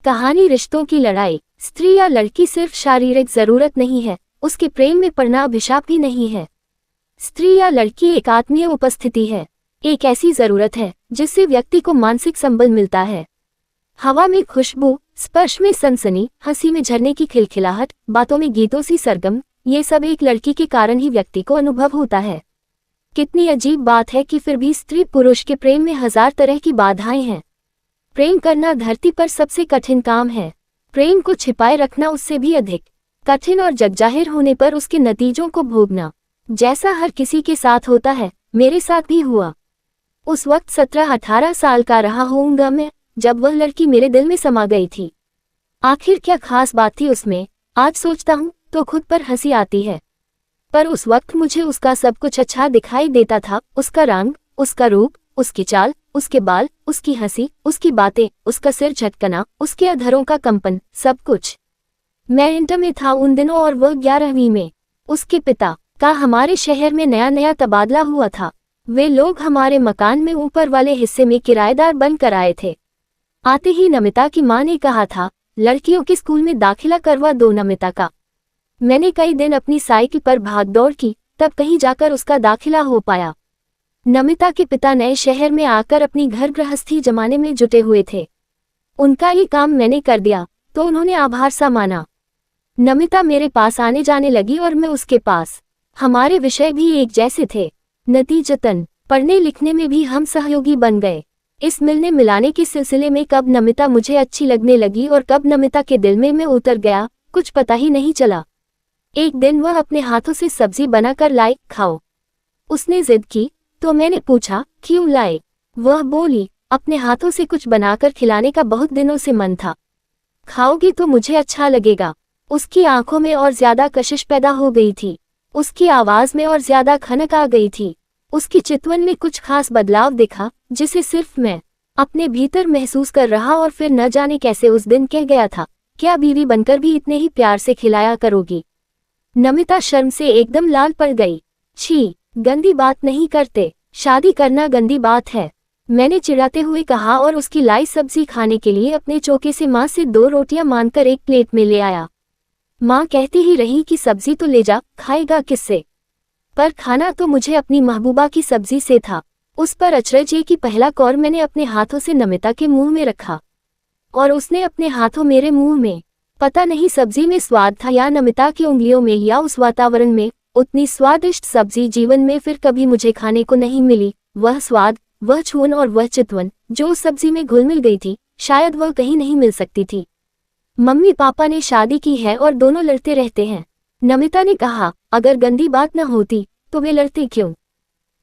कहानी रिश्तों की लड़ाई। स्त्री या लड़की सिर्फ शारीरिक जरूरत नहीं है, उसके प्रेम में पड़ना अभिशाप भी नहीं है। स्त्री या लड़की एक आत्मीय उपस्थिति है, एक ऐसी जरूरत है जिससे व्यक्ति को मानसिक संबल मिलता है। हवा में खुशबू, स्पर्श में सनसनी, हंसी में झरने की खिलखिलाहट, बातों में गीतों सी सरगम, ये सब एक लड़की के कारण ही व्यक्ति को अनुभव होता है। कितनी अजीब बात है कि फिर भी स्त्री पुरुष के प्रेम में हजार तरह की बाधाएं हैं। प्रेम करना धरती पर सबसे कठिन काम है। प्रेम को छिपाए रखना उससे भी अधिक कठिन और जगजाहिर होने पर उसके नतीजों को भोगना, जैसा हर किसी के साथ होता है, मेरे साथ भी हुआ। उस वक्त 17-18 साल का रहा होऊंगा मैं, जब वह लड़की मेरे दिल में समा गई थी। आखिर क्या खास बात थी उसमें, आज सोचता हूँ तो खुद पर हंसी आती है। पर उस वक्त मुझे उसका सब कुछ अच्छा दिखाई देता था, उसका रंग, उसका रूप, उसकी चाल, उसके बाल, उसकी हंसी, उसकी बातें, उसका सिर झटकना, उसके अधरों का कंपन, सब कुछ। मैं इंटर में था उन दिनों और वह 11वीं में। उसके पिता का हमारे शहर में नया नया तबादला हुआ था। वे लोग हमारे मकान में ऊपर वाले हिस्से में किराएदार बनकर आए थे। आते ही नमिता की माँ ने कहा था, लड़कियों के स्कूल में दाखिला करवा दो नमिता का। मैंने कई दिन अपनी साइकिल पर भागदौड़ की, तब कहीं जाकर उसका दाखिला हो पाया। नमिता के पिता नए शहर में आकर अपनी घर गृहस्थी जमाने में जुटे हुए थे। उनका ये काम मैंने कर दिया तो उन्होंने आभार सा माना। नमिता मेरे पास आने जाने लगी और मैं उसके पास। हमारे विषय भी एक जैसे थे। नतीजतन पढ़ने लिखने में भी हम सहयोगी बन गए। इस मिलने मिलाने के सिलसिले में कब नमिता मुझे अच्छी लगने लगी और कब नमिता के दिल में मैं उतर गया, कुछ पता ही नहीं चला। एक दिन वह अपने हाथों से सब्जी बनाकर लाई, खाओ। उसने जिद की तो मैंने पूछा, क्यों लाए? वह बोली, अपने हाथों से कुछ बनाकर खिलाने का बहुत दिनों से मन था। खाओगी तो मुझे अच्छा लगेगा। उसकी आंखों में और ज्यादा कशिश पैदा हो गई थी। उसकी आवाज में और ज्यादा खनक आ गई थी। उसकी चितवन में कुछ खास बदलाव दिखा, जिसे सिर्फ मैं अपने भीतर महसूस कर रहा और फिर न जाने कैसे उस दिन कह गया था, क्या बीवी बनकर भी इतने ही प्यार से खिलाया करोगी? नमिता शर्म से एकदम लाल पड़ गई। छी, गंदी बात नहीं करते, शादी करना गंदी बात है, मैंने चिढ़ाते हुए कहा और उसकी लाई सब्जी खाने के लिए अपने चौके से माँ से 2 रोटियां मांगकर एक प्लेट में ले आया। माँ कहती ही रही कि सब्जी तो ले जा, खाएगा किससे? पर खाना तो मुझे अपनी महबूबा की सब्जी से था। उस पर अचरज ये कि पहला कौर मैंने अपने हाथों से नमिता के मुंह में रखा और उसने अपने हाथों मेरे मुंह में। पता नहीं सब्जी में स्वाद था या नमिता की उंगलियों में या उस वातावरण में। उतनी स्वादिष्ट सब्जी जीवन में फिर कभी मुझे खाने को नहीं मिली। वह स्वाद, वह छून और वह चितवन जो उस सब्जी में घुल मिल गई थी, शायद वह कहीं नहीं मिल सकती थी। मम्मी पापा ने शादी की है और दोनों लड़ते रहते हैं। नमिता ने कहा, अगर गंदी बात न होती तो वे लड़ते क्यों?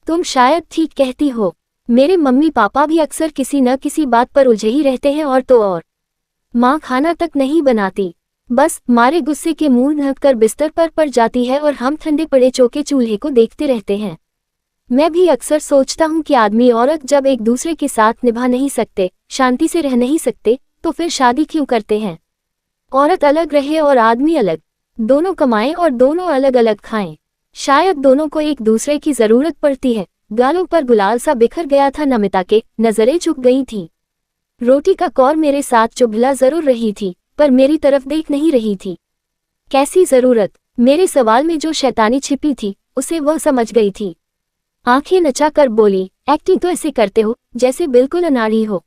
तुम शायद ठीक कहती हो। मेरे मम्मी पापा भी अक्सर किसी न किसी बात पर उलझे ही रहते हैं और तो और। माँ खाना तक नहीं बनाती, बस मारे गुस्से के मुंह ढककर बिस्तर पर पड़ जाती है और हम ठंडे पड़े चौके चूल्हे को देखते रहते हैं। मैं भी अक्सर सोचता हूँ कि आदमी औरत जब एक दूसरे के साथ निभा नहीं सकते, शांति से रह नहीं सकते, तो फिर शादी क्यों करते हैं? औरत अलग रहे और आदमी अलग, दोनों कमाएं और दोनों अलग अलग खाएं। शायद दोनों को एक दूसरे की जरूरत पड़ती है। गालों पर गुलाल सा बिखर गया था नमिता के, नजरें झुक गई थी। रोटी का कौर मेरे साथ चुभला जरूर रही थी, पर मेरी तरफ देख नहीं रही थी। कैसी जरूरत? मेरे सवाल में जो शैतानी छिपी थी उसे वह समझ गई थी। आंखें नचाकर बोली, एक्टिंग तो ऐसे करते हो जैसे बिल्कुल अनाड़ी हो,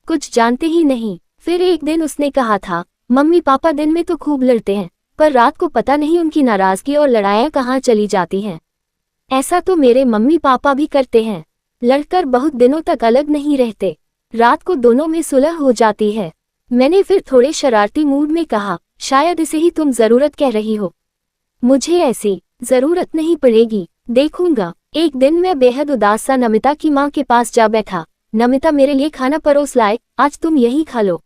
कुछ जानते ही नहीं। फिर एक दिन उसने कहा था, मम्मी पापा दिन में तो खूब लड़ते हैं, पर रात को पता नहीं उनकी नाराजगी और लड़ाइयाँ कहाँ चली जाती हैं। ऐसा तो मेरे मम्मी पापा भी करते हैं, लड़कर बहुत दिनों तक अलग नहीं रहते, रात को दोनों में सुलह हो जाती है। मैंने फिर थोड़े शरारती मूड में कहा, शायद इसे ही तुम जरूरत कह रही हो। मुझे ऐसी जरूरत नहीं पड़ेगी, देखूंगा। एक दिन मैं बेहद उदास सा नमिता की माँ के पास जा बैठा। नमिता मेरे लिए खाना परोस लाए, आज तुम यही खा लो।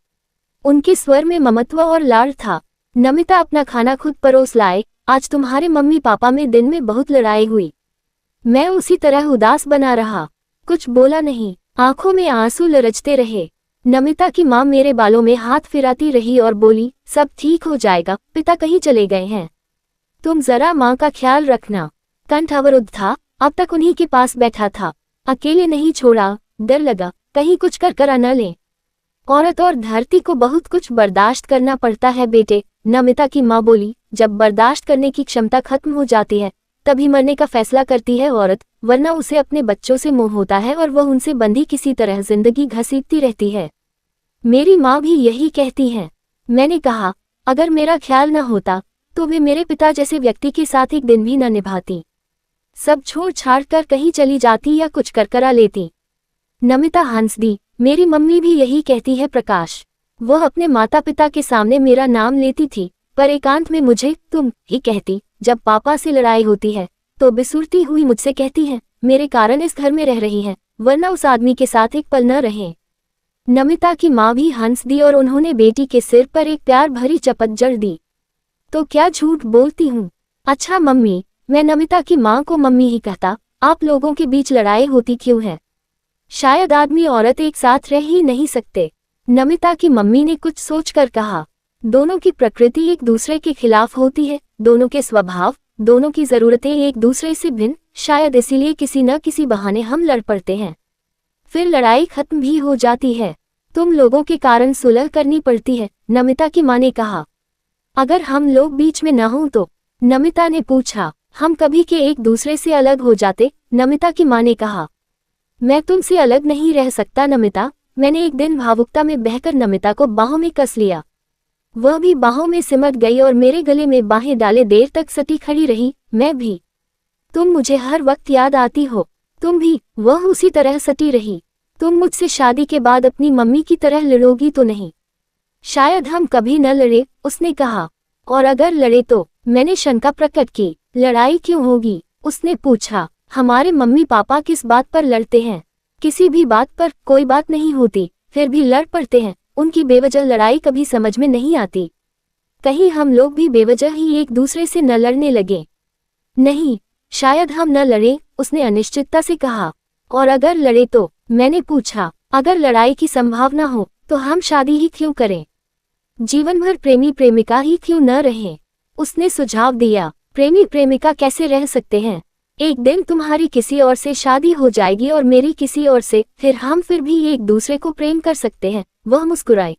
उनके स्वर में ममत्व और लाड़ था। नमिता अपना खाना खुद परोस लाए, आज तुम्हारे मम्मी पापा में दिन में बहुत लड़ाई हुई। मैं उसी तरह उदास बना रहा, कुछ बोला नहीं, आंखों में आंसू लरचते रहे। नमिता की माँ मेरे बालों में हाथ फिराती रही और बोली, सब ठीक हो जाएगा, पिता कहीं चले गए हैं, तुम जरा माँ का ख्याल रखना। कंठ अवरुद्ध था, अब तक उन्हीं के पास बैठा था, अकेले नहीं छोड़ा, डर लगा कहीं कुछ कर न ले। औरत और धरती को बहुत कुछ बर्दाश्त करना पड़ता है बेटे, नमिता की माँ बोली। जब बर्दाश्त करने की क्षमता खत्म हो जाती है तभी मरने का फैसला करती है औरत, वरना उसे अपने बच्चों से मोह होता है और वह उनसे बंधी किसी तरह जिंदगी घसीटती रहती है। मेरी माँ भी यही कहती हैं। मैंने कहा, अगर मेरा ख्याल न होता तो वे मेरे पिता जैसे व्यक्ति के साथ एक दिन भी न निभाती, सब छोड़ छाड़ कर कहीं चली जाती या कुछ कर करा लेती। नमिता हंस दी। मेरी मम्मी भी यही कहती है प्रकाश। वह अपने माता पिता के सामने मेरा नाम लेती थी, पर एकांत में मुझे तुम ही कहती। जब पापा से लड़ाई होती है तो बिसुरती हुई मुझसे कहती है, मेरे कारण इस घर में रह रही है, वरना उस आदमी के साथ एक पल न रहे। नमिता की माँ भी हंस दी और उन्होंने बेटी के सिर पर एक प्यार भरी चपत जड़ दी। तो क्या झूठ बोलती हूँ? अच्छा मम्मी, मैं नमिता की माँ को मम्मी ही कहता। आप लोगों के बीच लड़ाई होती क्यों है? शायद आदमी औरत एक साथ रह ही नहीं सकते। नमिता की मम्मी ने कुछ सोचकर कहा, दोनों की प्रकृति एक दूसरे के खिलाफ होती है, दोनों के स्वभाव, दोनों की जरूरतें एक दूसरे से भिन्न, शायद इसीलिए किसी न किसी बहाने हम लड़ पड़ते हैं, फिर लड़ाई खत्म भी हो जाती है। तुम लोगों के कारण सुलह करनी पड़ती है, नमिता की माँ ने कहा। अगर हम लोग बीच में न हों तो? नमिता ने पूछा। हम कभी के एक दूसरे से अलग हो जाते, नमिता की माँ ने कहा। मैं तुमसे अलग नहीं रह सकता नमिता। मैंने एक दिन भावुकता में बहकर नमिता को बाहों में कस लिया। वह भी बाहों में सिमट गई और मेरे गले में बाहें डाले देर तक सटी खड़ी रही। मैं भी। तुम मुझे हर वक्त याद आती हो। तुम भी। वह उसी तरह सटी रही। तुम मुझसे शादी के बाद अपनी मम्मी की तरह लड़ोगी तो नहीं? शायद हम कभी न लड़े, उसने कहा। और अगर लड़े तो? मैंने शंका प्रकट की। लड़ाई क्यों होगी? उसने पूछा। हमारे मम्मी पापा किस बात पर लड़ते हैं? किसी भी बात पर। कोई बात नहीं होती, फिर भी लड़ पड़ते हैं। उनकी बेवजह लड़ाई कभी समझ में नहीं आती। कहीं हम लोग भी बेवजह ही एक दूसरे से न लड़ने लगे? नहीं, शायद हम न लड़े, उसने अनिश्चितता से कहा। और अगर लड़े तो? मैंने पूछा। अगर लड़ाई की संभावना हो तो हम शादी ही क्यों करें? जीवन भर प्रेमी प्रेमिका ही क्यों न रहें? उसने सुझाव दिया। प्रेमी प्रेमिका कैसे रह सकते हैं? एक दिन तुम्हारी किसी और से शादी हो जाएगी और मेरी किसी और से, फिर भी एक दूसरे को प्रेम कर सकते हैं। वह मुस्कुराई।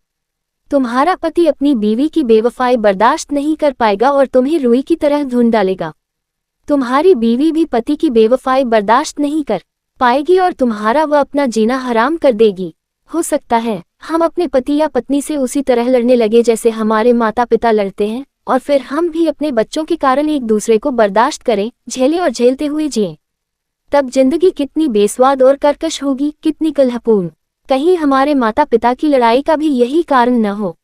तुम्हारा पति अपनी बीवी की बेवफाई बर्दाश्त नहीं कर पाएगा और तुम्हें रुई की तरह ढूंढ डालेगा। तुम्हारी बीवी भी पति की बेवफाई बर्दाश्त नहीं कर पाएगी और तुम्हारा वह अपना जीना हराम कर देगी। हो सकता है हम अपने पति या पत्नी से उसी तरह लड़ने लगे जैसे हमारे माता पिता लड़ते हैं, और फिर हम भी अपने बच्चों के कारण एक दूसरे को बर्दाश्त करें, झेलें और झेलते हुए जिएं। तब जिंदगी कितनी बेस्वाद और कर्कश होगी, कितनी कलहपूर्ण। कहीं हमारे माता पिता की लड़ाई का भी यही कारण न हो?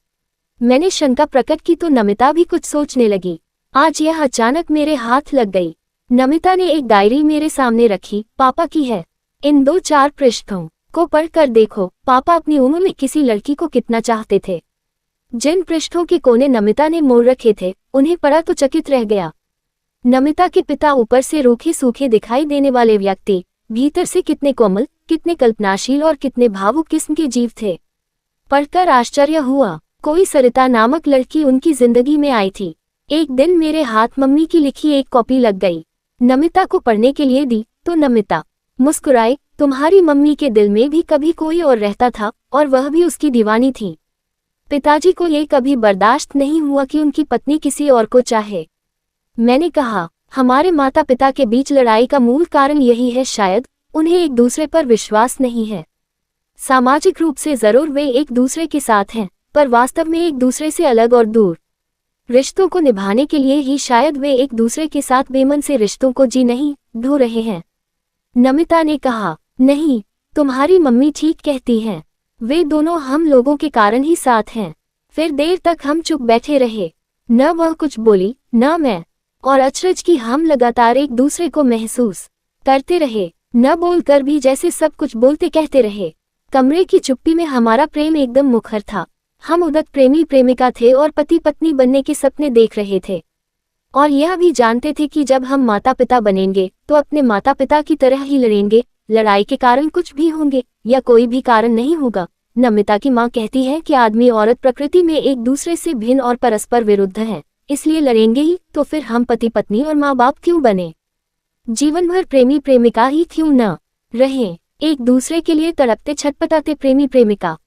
मैंने शंका प्रकट की तो नमिता भी कुछ सोचने लगी। आज यह अचानक मेरे हाथ लग गई। नमिता ने एक डायरी मेरे सामने रखी। पापा की है। इन 2-4 पृष्ठों को पढ़कर देखो। पापा अपनी उम्र में किसी लड़की को कितना चाहते थे। जिन पृष्ठों के कोने नमिता ने मोड़ रखे थे, उन्हें पढ़ा तो चकित रह गया। नमिता के पिता ऊपर से रूखे सूखे दिखाई देने वाले व्यक्ति, भीतर से कितने कोमल, कितने कल्पनाशील और कितने भावुक किस्म के जीव थे। पढ़कर आश्चर्य हुआ। कोई सरिता नामक लड़की उनकी जिंदगी में आई थी। एक दिन मेरे हाथ मम्मी की लिखी एक कॉपी लग गई। नमिता को पढ़ने के लिए दी तो नमिता मुस्कुराई। तुम्हारी मम्मी के दिल में भी कभी कोई और रहता था और वह भी उसकी दीवानी थी। पिताजी को ये कभी बर्दाश्त नहीं हुआ कि उनकी पत्नी किसी और को चाहे। मैंने कहा, हमारे माता पिता के बीच लड़ाई का मूल कारण यही है। शायद उन्हें एक दूसरे पर विश्वास नहीं है। सामाजिक रूप से जरूर वे एक दूसरे के साथ हैं, पर वास्तव में एक दूसरे से अलग और दूर। रिश्तों को निभाने के लिए ही शायद वे एक दूसरे के साथ बेमन से रिश्तों को जी नहीं ढो रहे हैं। नमिता ने कहा, नहीं, तुम्हारी मम्मी ठीक कहती हैं। वे दोनों हम लोगों के कारण ही साथ हैं। फिर देर तक हम चुप बैठे रहे। न वह कुछ बोली, न मैं, और अचरज की हम लगातार एक दूसरे को महसूस करते रहे। न बोलकर भी जैसे सब कुछ बोलते कहते रहे। कमरे की चुप्पी में हमारा प्रेम एकदम मुखर था। हम उदक प्रेमी प्रेमिका थे और पति पत्नी बनने के सपने देख रहे थे, और यह भी जानते थे कि जब हम माता पिता बनेंगे तो अपने माता पिता की तरह ही लड़ेंगे। लड़ाई के कारण कुछ भी होंगे या कोई भी कारण नहीं होगा। नमिता की माँ कहती है कि आदमी औरत प्रकृति में एक दूसरे से भिन्न और परस्पर विरुद्ध हैं, इसलिए लड़ेंगे ही। तो फिर हम पति पत्नी और माँ बाप क्यों बने? जीवन भर प्रेमी प्रेमिका ही क्यों न रहें? एक दूसरे के लिए तड़पते छटपटाते प्रेमी प्रेमिका।